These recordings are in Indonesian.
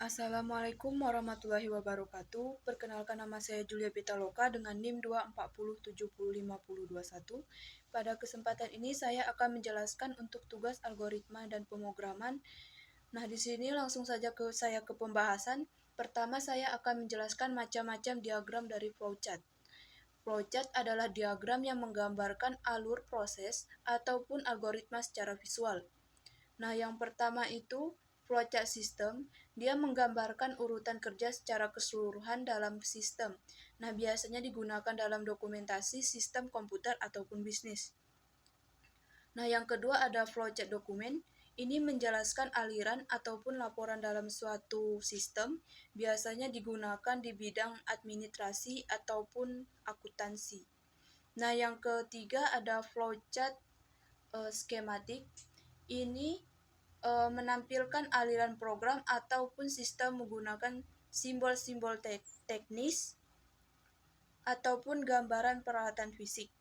Assalamualaikum warahmatullahi wabarakatuh. Perkenalkan, nama saya Julia Pitaloka dengan NIM 240705021. Pada kesempatan ini saya akan menjelaskan untuk tugas algoritma dan pemrograman. Nah, di sini langsung saja ke pembahasan. Pertama, saya akan menjelaskan macam-macam diagram dari flowchart. Flowchart adalah diagram yang menggambarkan alur proses ataupun algoritma secara visual. Nah, yang pertama itu flowchart system, dia menggambarkan urutan kerja secara keseluruhan dalam sistem. Nah, biasanya digunakan dalam dokumentasi sistem komputer ataupun bisnis. Nah, yang kedua ada flowchart dokumen. Ini menjelaskan aliran ataupun laporan dalam suatu sistem, biasanya digunakan di bidang administrasi ataupun akuntansi. Nah, yang ketiga ada flowchart skematik. Ini menampilkan aliran program ataupun sistem menggunakan simbol-simbol teknis ataupun gambaran peralatan fisik.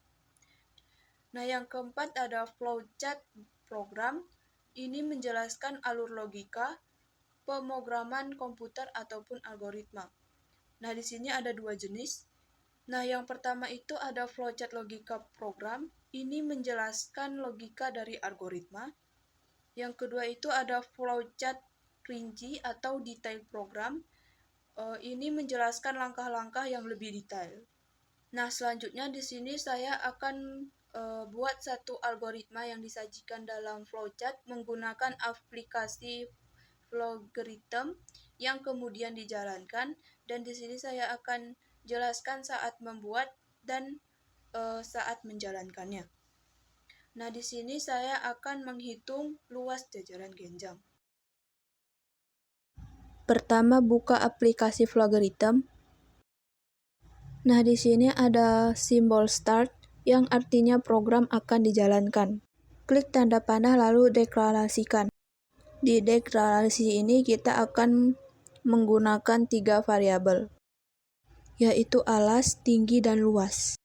Nah, yang keempat ada flowchart program. Ini menjelaskan alur logika, pemrograman komputer ataupun algoritma. Nah, di sini ada dua jenis. Nah, yang pertama itu ada flowchart logika program. Ini menjelaskan logika dari algoritma. Yang kedua itu ada flowchart rinci atau detail program. Ini menjelaskan langkah-langkah yang lebih detail. Nah, selanjutnya di sini saya akan buat satu algoritma yang disajikan dalam flowchart menggunakan aplikasi Flowgritem yang kemudian dijalankan, dan di sini saya akan jelaskan saat membuat dan saat menjalankannya. Nah, di sini saya akan menghitung luas jajaran genjang. Pertama, buka aplikasi Flowgritem. Nah, di sini ada simbol start yang artinya program akan dijalankan. Klik tanda panah lalu deklarasikan. Di deklarasi ini kita akan menggunakan 3 variabel, yaitu alas, tinggi, dan luas.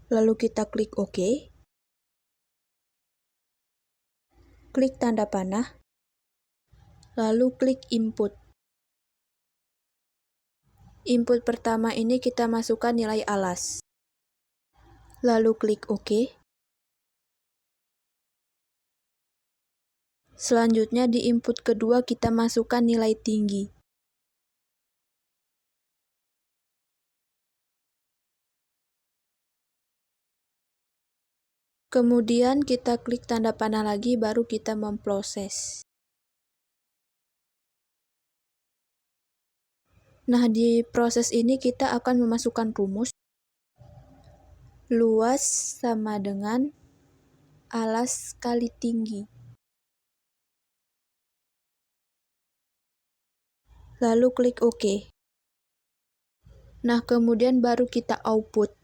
Lalu kita klik OK. Klik tanda panah. Lalu klik input. Input pertama ini kita masukkan nilai alas. Lalu klik OK. Selanjutnya di input kedua kita masukkan nilai tinggi. Kemudian kita klik tanda panah lagi, baru kita memproses. Nah, di proses ini kita akan memasukkan rumus. Luas sama dengan alas kali tinggi. Lalu klik OK. Nah, kemudian baru kita output.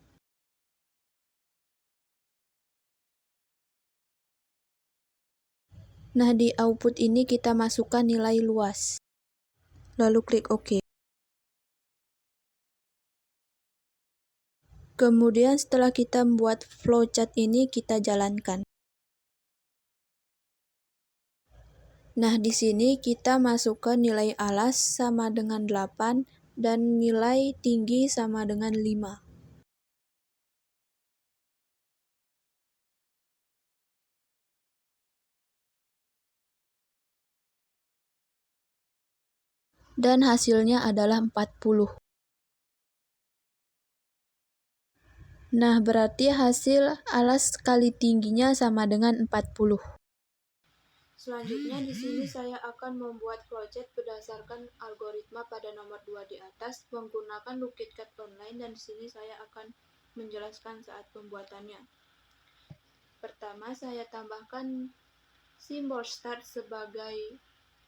Nah, di output ini kita masukkan nilai luas. Lalu klik OK. Kemudian setelah kita membuat flowchart ini, kita jalankan. Nah, di sini kita masukkan nilai alas sama dengan 8 dan nilai tinggi sama dengan 5. Dan hasilnya adalah 40. Nah, berarti hasil alas kali tingginya sama dengan 40. Selanjutnya di sini saya akan membuat flowchart berdasarkan algoritma pada nomor 2 di atas menggunakan LookitCAD online, dan di sini saya akan menjelaskan saat pembuatannya. Pertama, saya tambahkan simbol start sebagai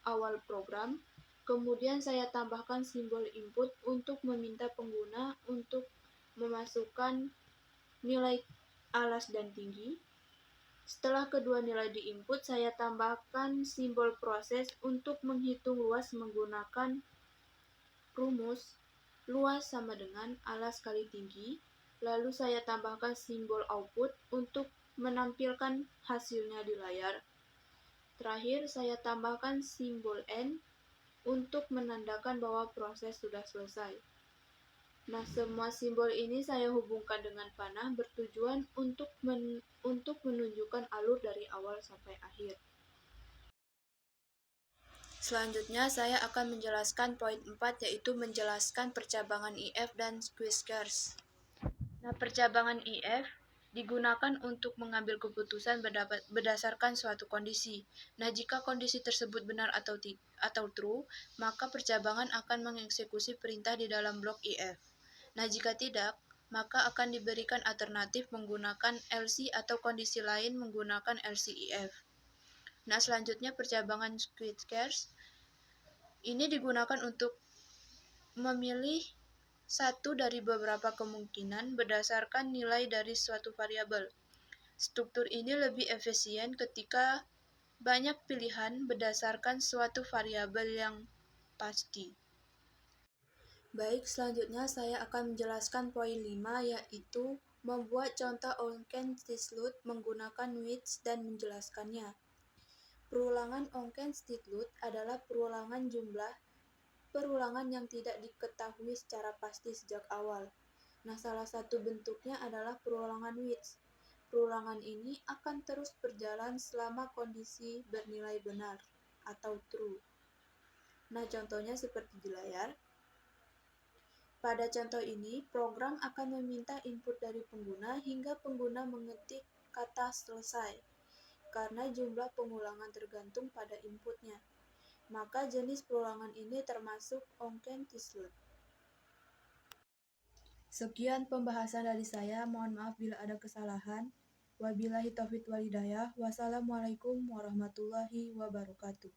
awal program. Kemudian saya tambahkan simbol input untuk meminta pengguna untuk memasukkan nilai alas dan tinggi. Setelah kedua nilai diinput, saya tambahkan simbol proses untuk menghitung luas menggunakan rumus luas sama dengan alas kali tinggi. Lalu saya tambahkan simbol output untuk menampilkan hasilnya di layar. Terakhir, saya tambahkan simbol N untuk menandakan bahwa proses sudah selesai. Nah, semua simbol ini saya hubungkan dengan panah bertujuan untuk menunjukkan alur dari awal sampai akhir. Selanjutnya, saya akan menjelaskan poin 4, yaitu menjelaskan percabangan IF dan Quick-Scares. Nah, percabangan IF digunakan untuk mengambil keputusan berdasarkan suatu kondisi. Nah, jika kondisi tersebut benar atau true, maka percabangan akan mengeksekusi perintah di dalam blok IF. Nah, jika tidak, maka akan diberikan alternatif menggunakan LC atau kondisi lain menggunakan LCIF. Nah, selanjutnya percabangan Quick-Scares ini digunakan untuk memilih satu dari beberapa kemungkinan berdasarkan nilai dari suatu variabel. Struktur ini lebih efisien ketika banyak pilihan berdasarkan suatu variabel yang pasti. Baik, selanjutnya saya akan menjelaskan poin 5, yaitu membuat contoh Onkenstitlud menggunakan Wits dan menjelaskannya. Perulangan Onkenstitlud adalah perulangan yang tidak diketahui secara pasti sejak awal. Nah, salah satu bentuknya adalah perulangan Wits. Perulangan ini akan terus berjalan selama kondisi bernilai benar atau true. Nah, contohnya seperti di layar. Pada contoh ini, program akan meminta input dari pengguna hingga pengguna mengetik kata selesai. Karena jumlah pengulangan tergantung pada inputnya, maka jenis perulangan ini termasuk Onkenstitlud. Sekian pembahasan dari saya, mohon maaf bila ada kesalahan. Wabillahi taufiq wal hidayah. Wassalamualaikum warahmatullahi wabarakatuh.